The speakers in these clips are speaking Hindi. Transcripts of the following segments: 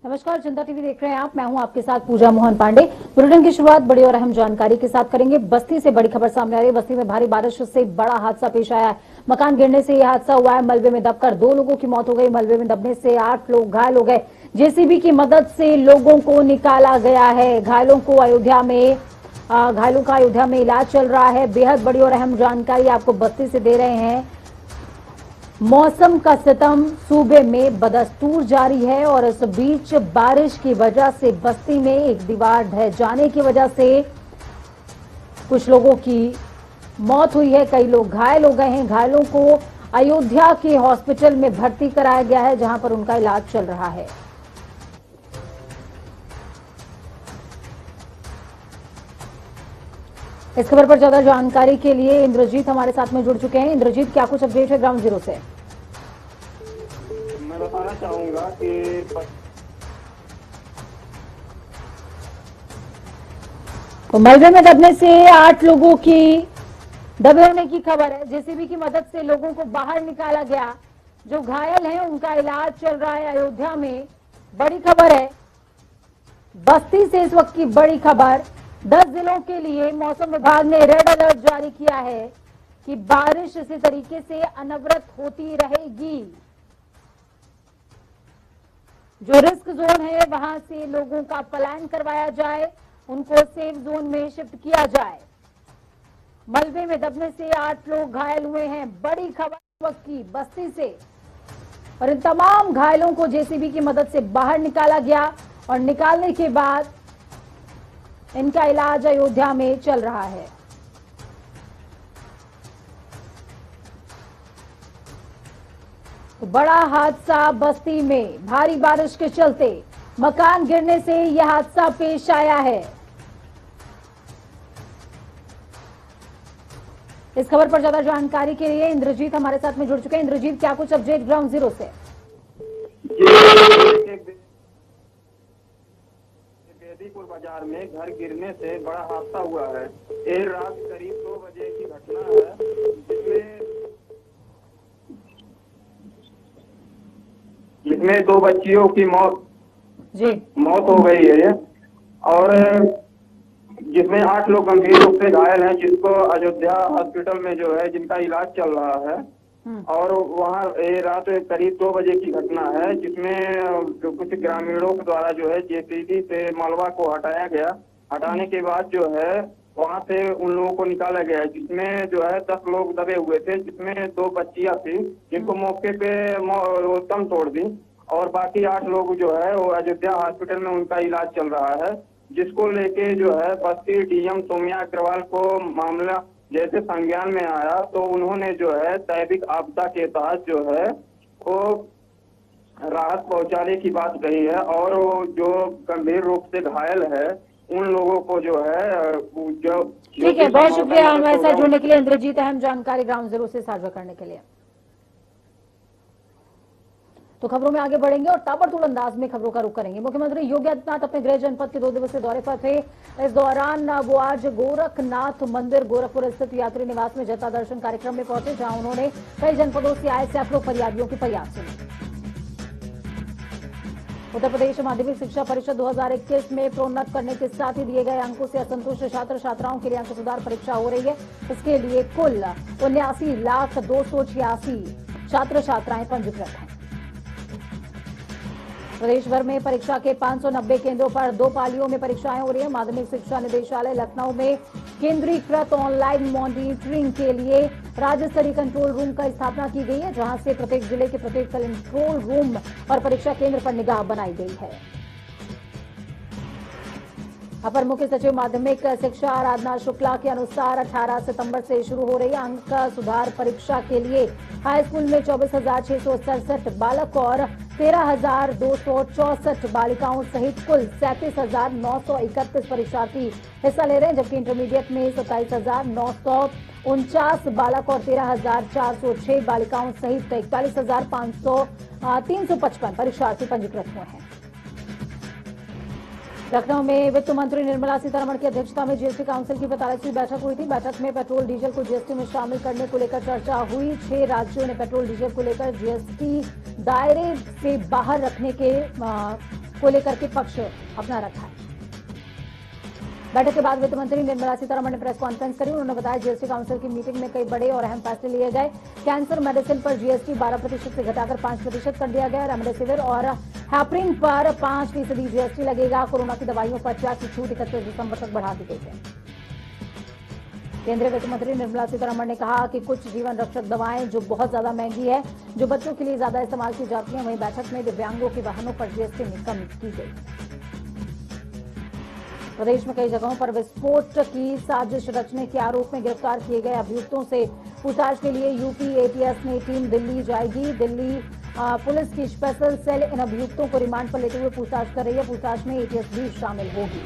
नमस्कार, जनता टीवी देख रहे हैं आप। मैं हूं आपके साथ पूजा मोहन पांडे। बुलेटिन की शुरुआत बड़ी और अहम जानकारी के साथ करेंगे। बस्ती से बड़ी खबर सामने आ रही है। बस्ती में भारी बारिश से बड़ा हादसा पेश आया है। मकान गिरने से यह हादसा हुआ है। मलबे में दबकर 2 लोगों की मौत हो गई। मलबे में दबने से 8 लोग घायल हो गए। जेसीबी की मदद से लोगों को निकाला गया है। घायलों का अयोध्या में इलाज चल रहा है। बेहद बड़ी और अहम जानकारी आपको बस्ती से दे रहे हैं। मौसम का सितम सूबे में बदस्तूर जारी है और इस बीच बारिश की वजह से बस्ती में एक दीवार ढह जाने की वजह से कुछ लोगों की मौत हुई है। कई लोग घायल हो गए हैं। घायलों को अयोध्या के हॉस्पिटल में भर्ती कराया गया है, जहां पर उनका इलाज चल रहा है। इस खबर पर ज्यादा जानकारी के लिए इंद्रजीत हमारे साथ में जुड़ चुके हैं। इंद्रजीत, क्या कुछ अपडेट है ग्राउंड जीरो से? मैं बताना चाहूंगा कि तो मलबे में दबने से 8 लोगों की दबे होने की खबर है। जेसीबी की मदद से लोगों को बाहर निकाला गया। जो घायल हैं उनका इलाज चल रहा है अयोध्या में। बड़ी खबर है बस्ती से, इस वक्त की बड़ी खबर। 10 जिलों के लिए मौसम विभाग ने रेड अलर्ट जारी किया है कि बारिश इसी तरीके से अनवरत होती रहेगी। जो रिस्क जोन है वहां से लोगों का पलायन करवाया जाए, उनको सेफ जोन में शिफ्ट किया जाए। मलबे में दबने से 8 लोग घायल हुए हैं। बड़ी खबर की बस्ती से, और इन तमाम घायलों को जेसीबी की मदद से बाहर निकाला गया और निकालने के बाद इनका इलाज अयोध्या में चल रहा है। तो बड़ा हादसा बस्ती में भारी बारिश के चलते मकान गिरने से यह हादसा पेश आया है। इस खबर पर ज्यादा जानकारी के लिए इंद्रजीत हमारे साथ में जुड़ चुके हैं। इंद्रजीत, क्या कुछ अपडेट ग्राउंड जीरो से? बेदीपुर बाजार में घर गिरने से बड़ा हादसा हुआ है। देर रात करीब 2 बजे की घटना है, जिसमें 2 बच्चियों की मौत हो गई है और जिसमें 8 लोग गंभीर रूप से घायल हैं, जिसको अयोध्या हॉस्पिटल में जो है जिनका इलाज चल रहा है। और वहाँ रात करीब 2 बजे की घटना है, जिसमें कुछ ग्रामीणों के द्वारा जो है जेसीबी से मलबा को हटाया गया। हटाने के बाद जो है वहाँ से उन लोगों को निकाला गया, जिसमें जो है 10 लोग दबे हुए थे, जिसमें 2 बच्चियां थी जिनको मौके पे दम तोड़ दी, और बाकी 8 लोग जो है वो अयोध्या हॉस्पिटल में उनका इलाज चल रहा है। जिसको लेके जो है बस्ती डीएम सौम्या अग्रवाल को मामला जैसे संज्ञान में आया, तो उन्होंने जो है दैविक आपदा के तहत जो है वो राहत पहुंचाने की बात कही है, और वो जो गंभीर रूप से घायल है उन लोगों को जो है जो ठीक है, बहुत शुक्रिया हमारे साथ जुड़ने के लिए इंद्रजीत, अहम जानकारी ग्राउंड जीरो से साझा करने के लिए। तो खबरों में आगे बढ़ेंगे और ताबड़तोड़ अंदाज में खबरों का रुख करेंगे। मुख्यमंत्री योगी आदित्यनाथ अपने गृह जनपद के 2 दिवसीय दौरे पर थे। इस दौरान वो आज गोरखनाथ मंदिर गोरखपुर स्थित यात्री निवास में जनता दर्शन कार्यक्रम में पहुंचे, जहां उन्होंने कई जनपदों से आए सैकड़ों फरियादियों की फरियाद सुनी। उत्तर प्रदेश माध्यमिक शिक्षा परिषद 2021 में प्रोन्नत करने के साथ ही दिए गए अंकों से असंतुष्ट छात्र छात्राओं के लिए अंक सुधार परीक्षा हो रही है। इसके लिए कुल 79,286 छात्र छात्राएं पंजीकृत हैं। प्रदेश भर में परीक्षा के 590 केंद्रों पर 2 पालियों में परीक्षाएं हो रही है। माध्यमिक शिक्षा निदेशालय लखनऊ में केंद्रीकृत ऑनलाइन मॉनिटरिंग के लिए राज्य स्तरीय कंट्रोल रूम का स्थापना की गई है, जहां से प्रत्येक जिले के प्रत्येक कंट्रोल रूम और परीक्षा केंद्र पर निगाह बनाई गई है। अपर मुख्य सचिव माध्यमिक शिक्षा आराधना शुक्ला के अनुसार 18 सितंबर से शुरू हो रही अंक सुधार परीक्षा के लिए हाई स्कूल में 24,667 बालक और 13,264 बालिकाओं सहित कुल 37,931 परीक्षार्थी हिस्सा ले रहे हैं, जबकि इंटरमीडिएट में 27,949 बालक और 13,406 बालिकाओं सहित 41,355 परीक्षार्थी पंजीकृत हुए हैं। लखनऊ में वित्त मंत्री निर्मला सीतारमण की अध्यक्षता में जीएसटी काउंसिल की 45वीं बैठक हुई थी। बैठक में पेट्रोल डीजल को जीएसटी में शामिल करने को लेकर चर्चा हुई। 6 राज्यों ने पेट्रोल डीजल को लेकर जीएसटी दायरे से बाहर रखने के को लेकर के पक्ष अपना रखा है। बैठक के बाद वित्त मंत्री निर्मला सीतारमण ने प्रेस कॉन्फ्रेंस करी। उन्होंने बताया जीएसटी काउंसिल की मीटिंग में कई बड़े और अहम फैसले लिए गए। कैंसर मेडिसिन पर जीएसटी 12% से घटाकर 5% कर दिया गया। रेमडेसिविर और हैपरिन पर 5% जीएसटी लगेगा। कोरोना की दवाइयों पर 50 की छूट 31 दिसंबर तक बढ़ा दी गई है। केंद्रीय वित्त मंत्री निर्मला सीतारमण ने कहा कि कुछ जीवन रक्षक दवाएं जो बहुत ज्यादा महंगी है, जो बच्चों के लिए ज्यादा इस्तेमाल की जाती हैं, वहीं बैठक में दिव्यांगों के वाहनों पर जीएसटी में कमी की गई। प्रदेश में कई जगहों पर विस्फोट की साजिश रचने के आरोप में गिरफ्तार किए गए अभियुक्तों से पूछताछ के लिए यूपी एटीएस ने टीम दिल्ली जाएगी। दिल्ली पुलिस की स्पेशल सेल इन अभियुक्तों को रिमांड पर लेते हुए पूछताछ कर रही है। पूछताछ में एटीएस भी शामिल होगी।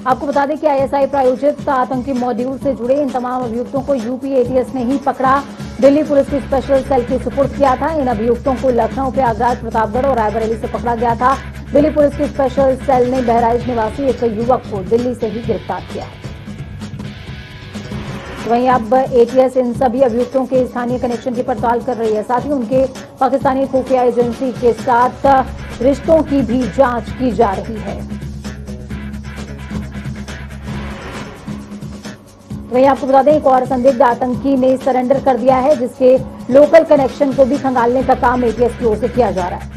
आपको बता दें कि आईएसआई प्रायोजित आतंकी मॉड्यूल से जुड़े इन तमाम अभियुक्तों को यूपी एटीएस ने ही पकड़ा। दिल्ली पुलिस की स्पेशल सेल की सुपुर्द किया था। इन अभियुक्तों को लखनऊ, प्रयागराज, प्रतापगढ़ और रायबरेली से पकड़ा गया था। दिल्ली पुलिस की स्पेशल सेल ने बहराइच निवासी एक युवक को दिल्ली से ही गिरफ्तार किया है। वहीं अब एटीएस इन सभी अभियुक्तों के स्थानीय कनेक्शन की पड़ताल कर रही है। साथ ही उनके पाकिस्तानी खुफिया एजेंसी के साथ रिश्तों की भी जांच की जा रही है। वहीं आपको बता दें, एक और संदिग्ध आतंकी ने सरेंडर कर दिया है, जिसके लोकल कनेक्शन को भी खंगालने का काम एटीएस की ओर से किया जा रहा है।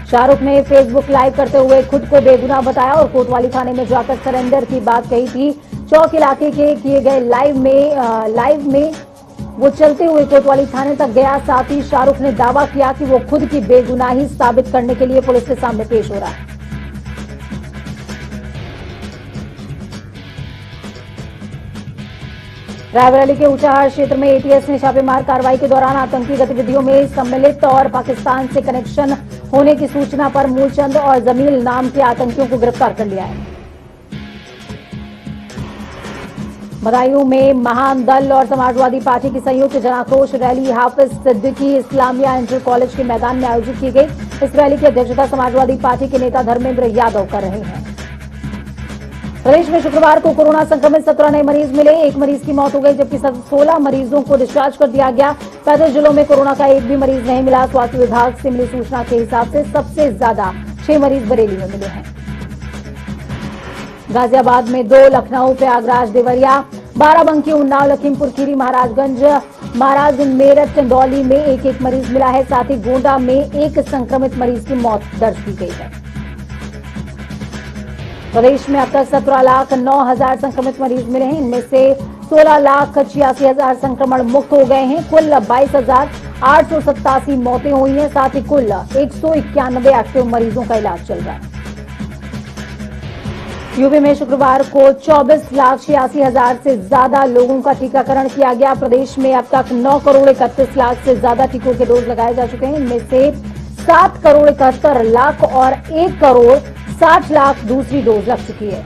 शाहरुख ने फेसबुक लाइव करते हुए खुद को बेगुनाह बताया और कोतवाली थाने में जाकर सरेंडर की बात कही थी। चौक इलाके के किए गए लाइव में वो चलते हुए कोतवाली थाने तक गया। साथ ही शाहरुख ने दावा किया कि वो खुद की बेगुनाही साबित करने के लिए पुलिस के सामने पेश हो रहा है। रायबरेली के ऊंचाहार क्षेत्र में एटीएस ने छापेमार कार्रवाई के दौरान आतंकी गतिविधियों में सम्मिलित और पाकिस्तान से कनेक्शन होने की सूचना पर मूलचंद और जमील नाम के आतंकियों को गिरफ्तार कर लिया है। बदायूं में महान दल और समाजवादी पार्टी की संयुक्त जनाक्रोश रैली हाफिज सिद्दीकी इस्लामिया इंटर कॉलेज के मैदान में आयोजित की गई। इस रैली की अध्यक्षता समाजवादी पार्टी के नेता धर्मेंद्र यादव कर रहे हैं। प्रदेश में शुक्रवार को कोरोना संक्रमित 17 नए मरीज मिले। एक मरीज की मौत हो गई, जबकि 16 मरीजों को डिस्चार्ज कर दिया गया। 35 जिलों में कोरोना का एक भी मरीज नहीं मिला। स्वास्थ्य विभाग से मिली सूचना के हिसाब से सबसे ज्यादा 6 मरीज बरेली में मिले हैं। गाजियाबाद में 2, लखनऊ, प्रयागराज, देवरिया, बाराबंकी, उन्नाव, लखीमपुर खीरी, महाराजगंज, महाराज, मेरठ, चंदौली में एक मरीज मिला है। साथ ही गोंडा में एक संक्रमित मरीज की मौत दर्ज की गई है। प्रदेश में अब तक 17,09,000 संक्रमित मरीज मिले हैं। इनमें से 16,86,000 संक्रमण मुक्त हो गए हैं। कुल 22,887 मौतें हुई हैं। साथ ही कुल 191 एक्टिव मरीजों का इलाज चल रहा है। यूपी में शुक्रवार को 24,86,000 से ज्यादा लोगों का टीकाकरण किया गया। प्रदेश में अब तक 9,31,00,000 से ज्यादा टीकों के डोज लगाए जा चुके हैं। इनमें से 7,71,00,000 और 1,60,00,000 दूसरी डोज लग चुकी है।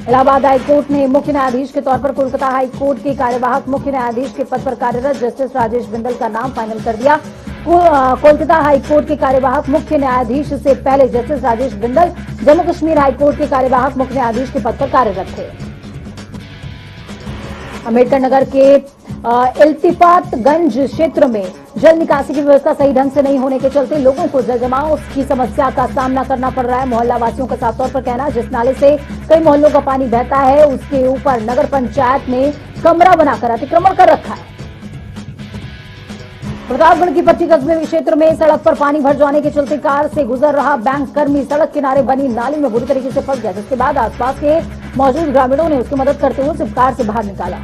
इलाहाबाद हाईकोर्ट ने मुख्य न्यायाधीश के तौर पर कोलकाता हाईकोर्ट के कार्यवाहक मुख्य न्यायाधीश के पद पर कार्यरत जस्टिस राजेश बिंदल का नाम फाइनल कर दिया। कोलकाता हाईकोर्ट के कार्यवाहक मुख्य न्यायाधीश से पहले जस्टिस राजेश बिंदल जम्मू कश्मीर हाईकोर्ट के कार्यवाहक मुख्य न्यायाधीश के पद पर कार्यरत थे। अम्बेडकर नगर के इल्तिफातगंज क्षेत्र में जल निकासी की व्यवस्था सही ढंग से नहीं होने के चलते लोगों को जल जमाव की समस्या का सामना करना पड़ रहा है। मोहल्ला वासियों का साफ तौर पर कहना है, जिस नाले से कई मोहल्लों का पानी बहता है उसके ऊपर नगर पंचायत ने कमरा बनाकर अतिक्रमण कर रखा है। प्रतापगढ़ की पट्टी कस्बे क्षेत्र में सड़क पर पानी भर जाने के चलते कार से गुजर रहा बैंक कर्मी सड़क किनारे बनी नाली में बुरी तरीके से फंस गया, जिसके बाद आसपास के मौजूद ग्रामीणों ने उसकी मदद करते हुए उसे कार से बाहर निकाला।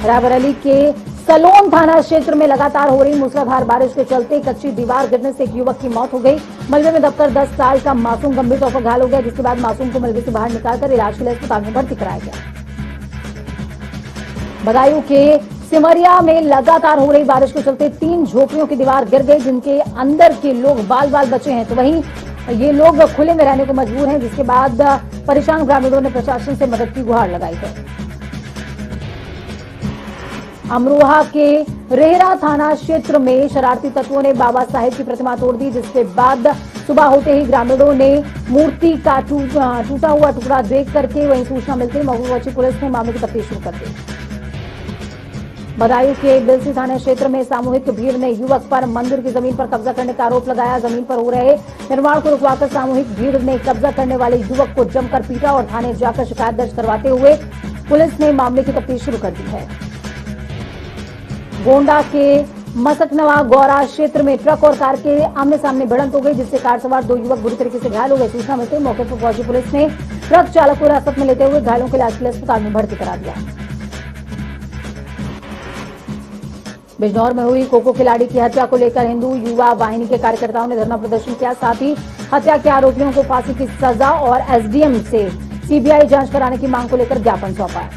रायबरेली के सलोन थाना क्षेत्र में लगातार हो रही मूसलाधार बारिश के चलते कच्ची दीवार गिरने से एक युवक की मौत हो गई। मलबे में दबकर 10 साल का मासूम गंभीर तौर पर घायल हो गया, जिसके बाद मासूम को मलबे से बाहर निकालकर इलाज के लिए अस्पताल में भर्ती कराया गया। बदायूं के सिमरिया में लगातार हो रही बारिश के चलते 3 झोपड़ियों की दीवार गिर गई, जिनके अंदर के लोग बाल बाल बचे हैं, तो वहीं ये लोग खुले में रहने को मजबूर हैं, जिसके बाद परेशान ग्रामीणों ने प्रशासन से मदद की गुहार लगाई है। अमरोहा के रेहरा थाना क्षेत्र में शरारती तत्वों ने बाबा साहेब की प्रतिमा तोड़ दी, जिसके बाद सुबह होते ही ग्रामीणों ने मूर्ति का टूटा हुआ टुकड़ा देख करके वहीं सूचना मिलते ही महुआ पुलिस ने मामले की तफ्तीश शुरू कर दी। बदायूं के बिलसी थाना क्षेत्र में सामूहिक भीड़ ने युवक पर मंदिर की जमीन पर कब्जा करने का आरोप लगाया। जमीन पर हो रहे निर्माण को रुकवाकर सामूहिक भीड़ ने कब्जा करने वाले युवक को जमकर पीटा और थाने जाकर शिकायत दर्ज करवाते हुए पुलिस ने मामले की तफ्तीश शुरू कर दी है। गोंडा के मसकनवा गौरा क्षेत्र में ट्रक और कार के आमने सामने भिड़ंत हो गई, जिससे कार सवार 2 युवक बुरी तरीके से घायल हो गए। सूचना मिलते ही मौके पर पहुंची पुलिस ने ट्रक चालक को हिरासत में लेते हुए घायलों के इलाज के लिए अस्पताल में भर्ती करा दिया। बिजनौर में हुई खो-खो खिलाड़ी की हत्या को लेकर हिंदू युवा वाहिनी के कार्यकर्ताओं ने धरना प्रदर्शन किया। साथ ही हत्या के आरोपियों को फांसी की सजा और एसडीएम से सीबीआई जांच कराने की मांग को लेकर ज्ञापन सौंपा।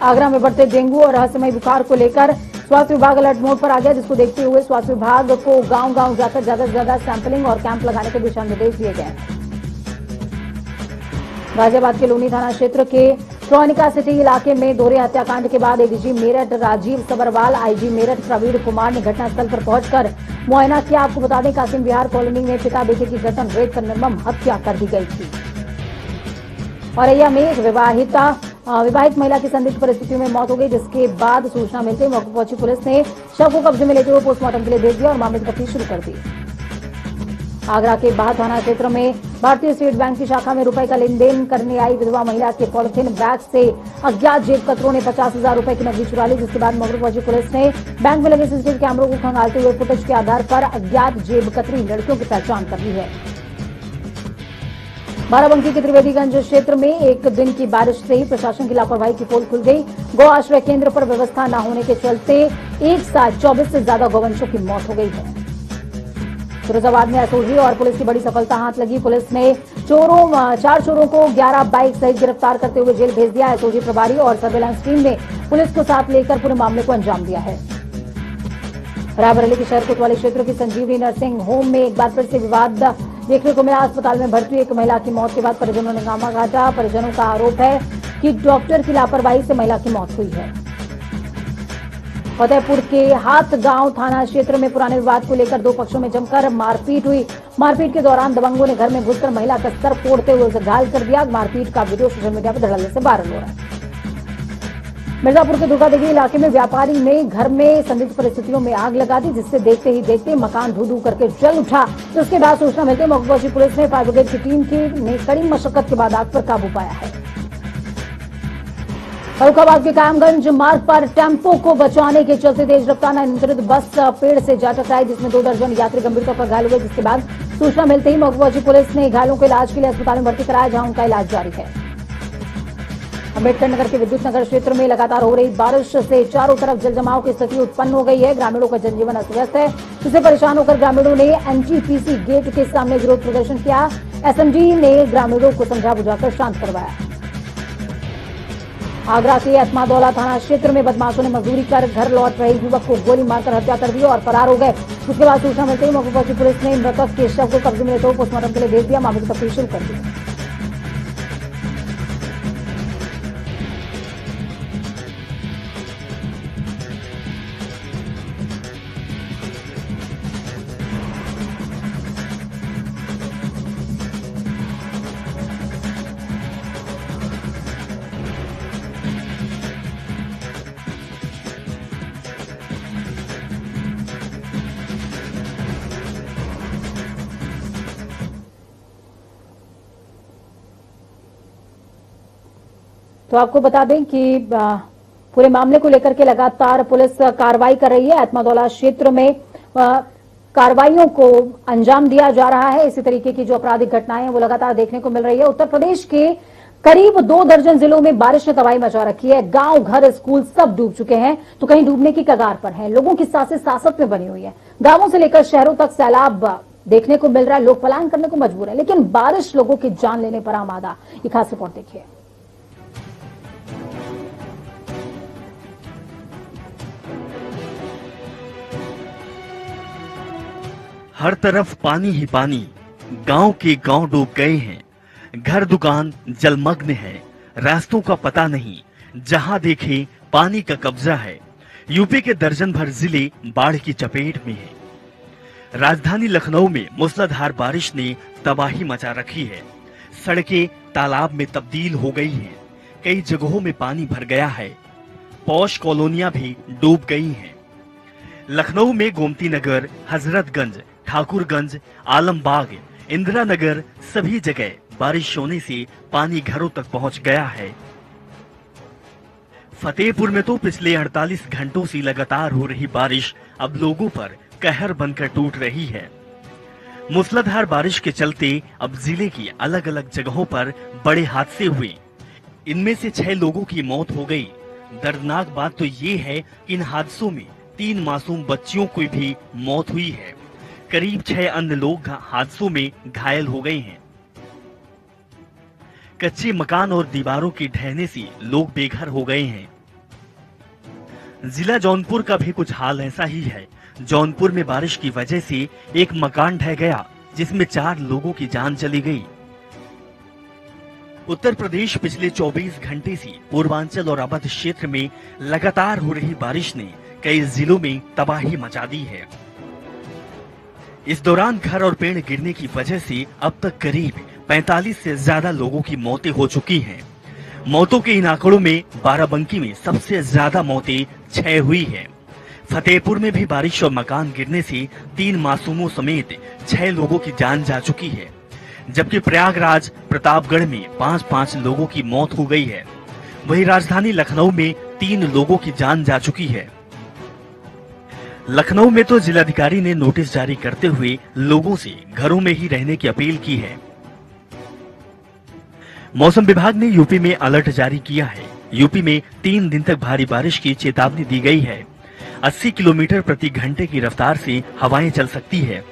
आगरा में बढ़ते डेंगू और रहस्यमय बुखार को लेकर स्वास्थ्य विभाग अलर्ट मोड पर आ गया, जिसको देखते हुए स्वास्थ्य विभाग को गांव-गांव जाकर ज्यादा से ज्यादा सैंपलिंग और कैंप लगाने के दिशा निर्देश दिए गए। गाजियाबाद के लोनी थाना क्षेत्र के ट्रॉनिका सिटी इलाके में दोहरे हत्याकांड के बाद एडीजी मेरठ राजीव सबरवाल, आईजी मेरठ प्रवीण कुमार ने घटनास्थल पर पहुंचकर मुआयना किया। आपको बता दें, कासिम विहार कॉलोनी में पिता बेटे की गर्दन रेत कर निर्मम हत्या कर दी गई थी। औरैया में एक विवाहित महिला की संदिग्ध परिस्थितियों में मौत हो गई, जिसके बाद सूचना मिलते ही मौके पहुंची पुलिस ने शव को कब्जे में लेते हुए पोस्टमार्टम के लिए भेज दिया और मामले की तफ्तीश शुरू कर दी। आगरा के बाह थाना क्षेत्र में भारतीय स्टेट बैंक की शाखा में रुपए का लेन देन करने आई विधवा महिला के पॉलिथीन बैग से अज्ञात जेब कतरों ने 50,000 रुपए की नकदी चुरा ली, जिसके बाद मौके पहुंची पुलिस ने बैंक में लगे सीसीटीवी कैमरों को खंगालते हुए फुटेज के आधार पर अज्ञात जेब कतरी लड़कियों की पहचान कर ली है। बाराबंकी के त्रिवेदीगंज क्षेत्र में एक दिन की बारिश से ही प्रशासन की लापरवाही की पोल खुल गई। गौ आश्रय केंद्र पर व्यवस्था न होने के चलते एक साथ 24 से ज्यादा गौवंशों की मौत हो गई है। फिरोजाबाद में एसओजी और पुलिस की बड़ी सफलता हाथ लगी। पुलिस ने 4 चोरों को 11 बाइक सहित गिरफ्तार करते हुए जेल भेज दिया। एसओजी प्रभारी और सर्वेलांस टीम ने पुलिस को साथ लेकर पूरे मामले को अंजाम दिया है। रायबरेली के शहर कोतवाली क्षेत्र की संजीवनी नर्सिंग होम में एक बार फिर से विवाद देखने को मिला। अस्पताल में भर्ती एक महिला की मौत के बाद परिजनों ने गामा घाटा। परिजनों का आरोप है कि डॉक्टर की लापरवाही से महिला की मौत हुई है। फतेहपुर के हाथ गांव थाना क्षेत्र में पुराने विवाद को लेकर 2 पक्षों में जमकर मारपीट हुई। मारपीट के दौरान दबंगों ने घर में घुसकर महिला का सर फोड़ते हुए उसे घायल कर दिया। मारपीट का वीडियो सोशल मीडिया पर धड़ल्ले से वायरल हो रहा है। मिर्जापुर के दुर्गादेवी इलाके में व्यापारी ने घर में संदिग्ध परिस्थितियों में आग लगा दी, जिससे देखते ही देखते मकान धू-धू करके जल उठा। तो उसके बाद सूचना मिलते मौके पहुंची पुलिस ने फायर ब्रिगेड की टीम ने कड़ी मशक्कत के बाद आग पर काबू पाया है। फर्रुखाबाद के कायमगंज मार्ग पर टेम्पो को बचाने के चलते तेज रफ्तार अनियंत्रित बस पेड़ से जा टकराई, जिसमें 2 दर्जन यात्री गंभीर तौर पर घायल हुए। जिसके बाद सूचना मिलते ही मौके पहुंची पुलिस ने घायलों को इलाज के लिए अस्पताल में भर्ती कराया, जहां उनका इलाज जारी है। अम्बेडकर नगर के विद्युत नगर क्षेत्र में लगातार हो रही बारिश से चारों तरफ जलजमाव की स्थिति उत्पन्न हो गई है। ग्रामीणों का जनजीवन अस्त व्यस्त है, जिससे परेशान होकर ग्रामीणों ने एनटीपीसी गेट के सामने विरोध प्रदर्शन किया। एसएमजी ने ग्रामीणों को समझा बुझाकर शांत करवाया। आगरा के एतमादौला थाना क्षेत्र में बदमाशों ने मजदूरी कर घर लौट रहे युवक को गोली मारकर हत्या कर दी और फरार हो गए। उसके बाद सूचना मिलते ही मौके पहुंची पुलिस ने मृतक के शव को कब्जे में लेते हुए पोस्टमार्टम के लिए भेज दिया। मामले की तफ्तीश शुरू कर दी। तो आपको बता दें कि पूरे मामले को लेकर के लगातार पुलिस कार्रवाई कर रही है। एतमादौला क्षेत्र में कार्रवाइयों को अंजाम दिया जा रहा है। इसी तरीके की जो आपराधिक घटनाएं हैं वो लगातार देखने को मिल रही है। उत्तर प्रदेश के करीब 2 दर्जन जिलों में बारिश ने तबाही मचा रखी है। गांव, घर, स्कूल सब डूब चुके हैं, तो कहीं डूबने की कगार पर हैं। लोगों की सांसें सासत में बनी हुई है। गांवों से लेकर शहरों तक सैलाब देखने को मिल रहा है। लोग पलायन करने को मजबूर है, लेकिन बारिश लोगों की जान लेने पर आमादा। ये खास रिपोर्ट देखिए। हर तरफ पानी ही पानी, गांव के गांव डूब गए हैं। घर दुकान जलमग्न है, रास्तों का पता नहीं, जहां देखे पानी का कब्जा है। यूपी के दर्जन भर जिले बाढ़ की चपेट में हैं। राजधानी लखनऊ में मूसलाधार बारिश ने तबाही मचा रखी है। सड़कें तालाब में तब्दील हो गई हैं। कई जगहों में पानी भर गया है। पौष कॉलोनियां भी डूब गई हैं। लखनऊ में गोमती नगर, हजरतगंज, ठाकुरगंज, आलमबाग, इंदिरा नगर सभी जगह बारिश होने से पानी घरों तक पहुंच गया है। फतेहपुर में तो पिछले 48 घंटों से लगातार हो रही बारिश अब लोगों पर कहर बनकर टूट रही है। मूसलाधार बारिश के चलते अब जिले की अलग अलग जगहों पर बड़े हादसे हुए। इनमें से 6 लोगों की मौत हो गई। दर्दनाक बात तो ये है कि इन हादसों में 3 मासूम बच्चियों की भी मौत हुई है। करीब 6 अन्य लोग हादसों में घायल हो गए हैं। कच्चे मकान और दीवारों के ढहने से लोग बेघर हो गए हैं। जिला जौनपुर का भी कुछ हाल ऐसा ही है। जौनपुर में बारिश की वजह से एक मकान ढह गया, जिसमें 4 लोगों की जान चली गई। उत्तर प्रदेश पिछले 24 घंटे से पूर्वांचल और अवध क्षेत्र में लगातार हो रही बारिश ने कई जिलों में तबाही मचा दी है। इस दौरान घर और पेड़ गिरने की वजह से अब तक करीब 45 से ज्यादा लोगों की मौतें हो चुकी हैं। मौतों के इन आंकड़ों में बाराबंकी में सबसे ज्यादा मौतें 6 हुई है। फतेहपुर में भी बारिश और मकान गिरने से 3 मासूमों समेत 6 लोगों की जान जा चुकी है, जबकि प्रयागराज, प्रतापगढ़ में 5-5 लोगों की मौत हो गई है। वहीं राजधानी लखनऊ में 3 लोगों की जान जा चुकी है। लखनऊ में तो जिलाधिकारी ने नोटिस जारी करते हुए लोगों से घरों में ही रहने की अपील की है। मौसम विभाग ने यूपी में अलर्ट जारी किया है। यूपी में 3 दिन तक भारी बारिश की चेतावनी दी गई है। 80 किलोमीटर प्रति घंटे की रफ्तार से हवाएं चल सकती है,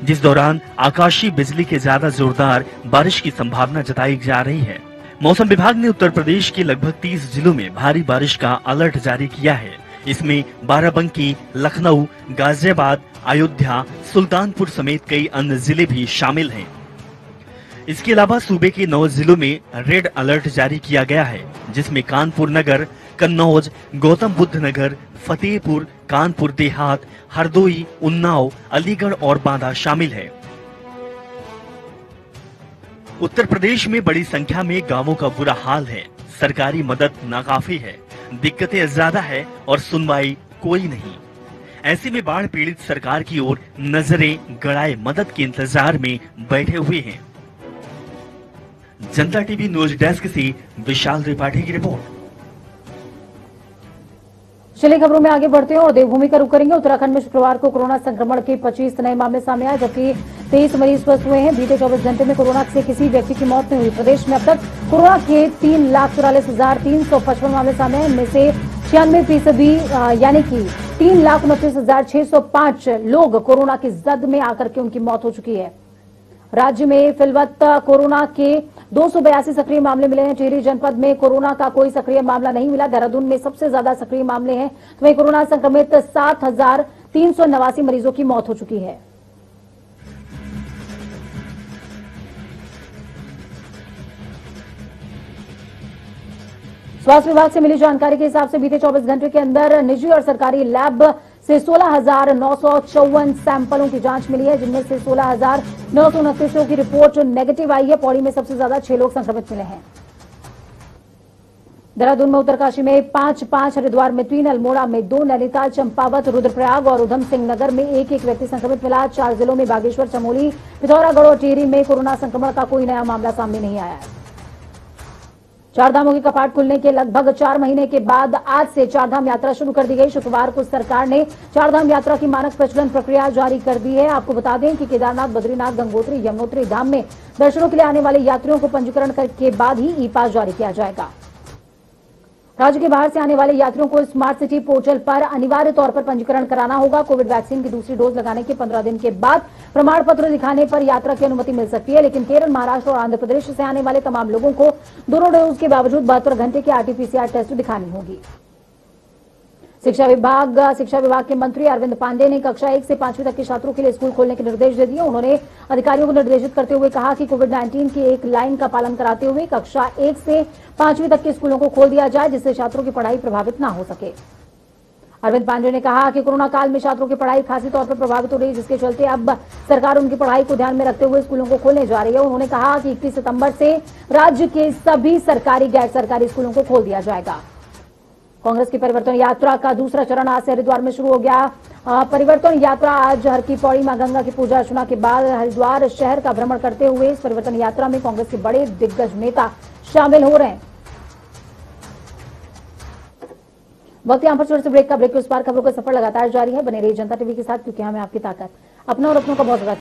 जिस दौरान आकाशीय बिजली के ज्यादा जोरदार बारिश की संभावना जताई जा रही है। मौसम विभाग ने उत्तर प्रदेश के लगभग 30 जिलों में भारी बारिश का अलर्ट जारी किया है। इसमें बाराबंकी, लखनऊ, गाजियाबाद, अयोध्या, सुल्तानपुर समेत कई अन्य जिले भी शामिल हैं। इसके अलावा सूबे के 9 जिलों में रेड अलर्ट जारी किया गया है, जिसमें कानपुर नगर, कन्नौज, गौतम बुद्ध नगर, फतेहपुर, कानपुर देहात, हरदोई, उन्नाव, अलीगढ़ और बांदा शामिल है। उत्तर प्रदेश में बड़ी संख्या में गांवों का बुरा हाल है। सरकारी मदद नाकाफी है, दिक्कतें ज्यादा है और सुनवाई कोई नहीं। ऐसे में बाढ़ पीड़ित सरकार की ओर नजरें गड़ाए मदद के इंतजार में बैठे हुए हैं। जनता टीवी न्यूज डेस्क से विशाल त्रिपाठी की रिपोर्ट। चलिए खबरों में आगे बढ़ते हैं और देवभूमि का रुख करेंगे। उत्तराखंड में शुक्रवार को कोरोना संक्रमण के 25 नए मामले सामने आए, जबकि 23 मरीज स्वस्थ हुए हैं। बीते 24 घंटे में कोरोना से किसी व्यक्ति की मौत नहीं हुई। प्रदेश में अब तक कोरोना के 3,44,355 मामले सामने आए। इनमें से 96% यानी कि 3,29,605 लोग कोरोना की जद में आकर के उनकी मौत हो चुकी है। राज्य में फिलवत कोरोना के 282 सक्रिय मामले मिले हैं। टिहरी जनपद में कोरोना का कोई सक्रिय मामला नहीं मिला। देहरादून में सबसे ज्यादा सक्रिय मामले हैं, तो वहीं कोरोना संक्रमित 7,389 मरीजों की मौत हो चुकी है। स्वास्थ्य विभाग से मिली जानकारी के हिसाब से बीते 24 घंटे के अंदर निजी और सरकारी लैब से 16,954 सैंपलों की जांच मिली है, जिनमें से 16,929 की रिपोर्ट नेगेटिव आई है। पौड़ी में सबसे ज्यादा 6 लोग संक्रमित मिले हैं। देहरादून में उत्तरकाशी में 5, हरिद्वार में 3, अल्मोड़ा में 2, नैनीताल, चंपावत, रुद्रप्रयाग और उधम सिंह नगर में 1 व्यक्ति संक्रमित मिला। 4 जिलों में बागेश्वर, चमोली, पिथौरागढ़ और टिहरी में कोरोना संक्रमण का कोई नया मामला सामने नहीं आया है। 4 धामों के कपाट खुलने के लगभग 4 महीने के बाद आज से 4 धाम यात्रा शुरू कर दी गई। शुक्रवार को सरकार ने 4 धाम यात्रा की मानक प्रचलन प्रक्रिया जारी कर दी है। आपको बता दें कि केदारनाथ, बद्रीनाथ, गंगोत्री, यमुनोत्री धाम में दर्शनों के लिए आने वाले यात्रियों को पंजीकरण के बाद ही ई पास जारी किया जाएगा। राज्य के बाहर से आने वाले यात्रियों को स्मार्ट सिटी पोर्टल पर अनिवार्य तौर पर पंजीकरण कराना होगा। कोविड वैक्सीन की दूसरी डोज लगाने के 15 दिन के बाद प्रमाण पत्र दिखाने पर यात्रा की अनुमति मिल सकती है, लेकिन केरल, महाराष्ट्र और आंध्र प्रदेश से आने वाले तमाम लोगों को दोनों डोज के बावजूद 72 घंटे के आरटीपीसीआर टेस्ट दिखानी होगी। शिक्षा विभाग के मंत्री अरविंद पांडे ने कक्षा 1 से 5वीं तक के छात्रों के लिए स्कूल खोलने के निर्देश दे दिए। उन्होंने अधिकारियों को निर्देशित करते हुए कहा कि कोविड-19 की एक लाइन का पालन कराते हुए कक्षा 1 से 5वीं तक के स्कूलों को खोल दिया जाए, जिससे छात्रों की पढ़ाई प्रभावित न हो सके। अरविंद पांडे ने कहा कि कोरोना काल में छात्रों की पढ़ाई खासी तौर पर प्रभावित हो रही है, जिसके चलते अब सरकार उनकी पढ़ाई को ध्यान में रखते हुए स्कूलों को खोलने जा रही है। उन्होंने कहा कि 31 सितंबर से राज्य के सभी सरकारी, गैर सरकारी स्कूलों को खोल दिया जाएगा। कांग्रेस की परिवर्तन यात्रा का दूसरा चरण आज से हरिद्वार में शुरू हो गया। परिवर्तन यात्रा आज हर की पौड़ी मां गंगा की पूजा अर्चना के बाद हरिद्वार शहर का भ्रमण करते हुए इस परिवर्तन यात्रा में कांग्रेस के बड़े दिग्गज नेता शामिल हो रहे हैं। वक्त यहां पर छोटे से ब्रेक के उस पार खबरों का सफर लगातार जारी है। बने रहिए जनता टीवी के साथ, क्योंकि हमें आपकी ताकत अपना और अपनों का बहुत ज्यादा